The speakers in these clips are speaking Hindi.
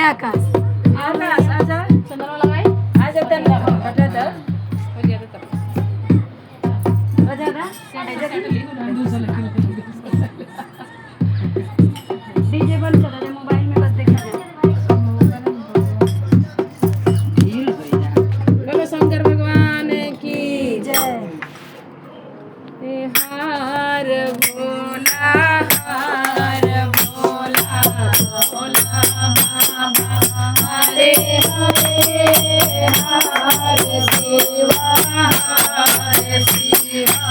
आकाश आकाश आजा चंद्रमा लगाई आज तन हटा दो हो गया तो बजा ना डीजे बंद कर दे मोबाइल में बस देखा जाए बोलो शंकर भगवान की जय हार भोला हार भोला भोला हरे हरे हार शिवा हरे शिवा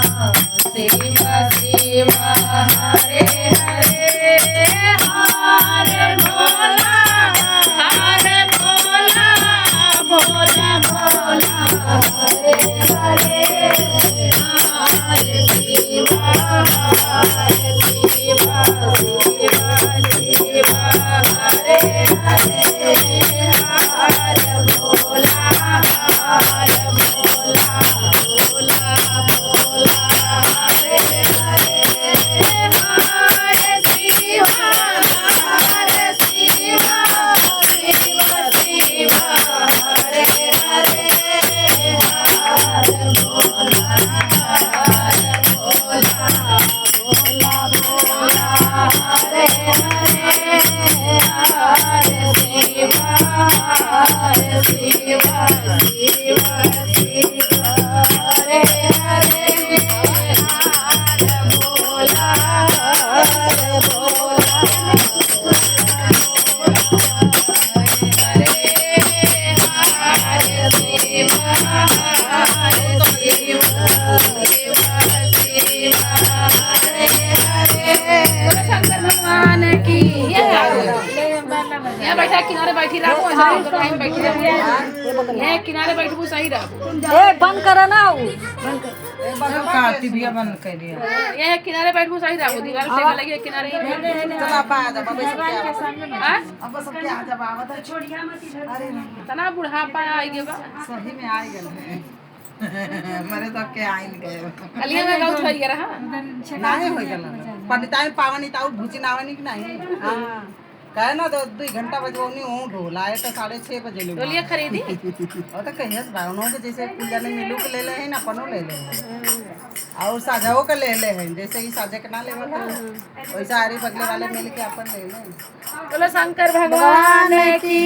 शिवा शिवा हरे हरे हार भोला भोला भोला भोला हरे हरे बैठा किनारे बैठी रहो बैठी रहो किनारे बैठबू सही रहो ए बंद करो ना वो टीवी बंद कर दिया ये किनारे बैठबू सही रहो दीवार से लगी किनारे चला पा जा बाबा के सामने में हां अब सबके आ जा बाबा तो छोड़िया मत इधर अरे तना बुढ़ापा आई गया सही में आ गए मरे तो के आइन गए कलिया में गाउत होई रहा नहीं हो गल पंडिताई पावनी ताऊ भूची नावनी कि नहीं हां कहे ना तो 2 घंटा बजवनी हूं ढोला है तो 6:30 बजे ले टोलिया खरीदी और तो कहिए भावनों के जैसे पूजा ने मिलू के ले ले हैं ना अपनो ले ले और साझाओ के ले ले हैं जैसे ही साझे के ना लेवल वैसा आरी बगले वाले मिल के अपन ले ले बोलो शंकर भगवान की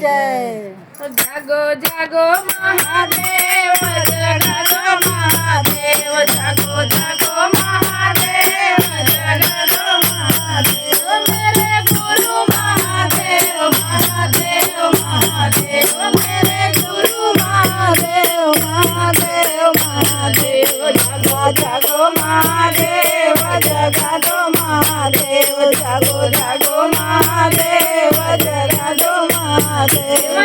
जय तो जागो जागो महादेव जागो महादेव जागो जागो महादेव जागो महादेव मेरे गुरु महादेव महादेव महादेव मेरे गुरु महादेव महादेव महादेव जागो जागो महादेव जागो महादेव जागो जागो महादेव जागो महादेव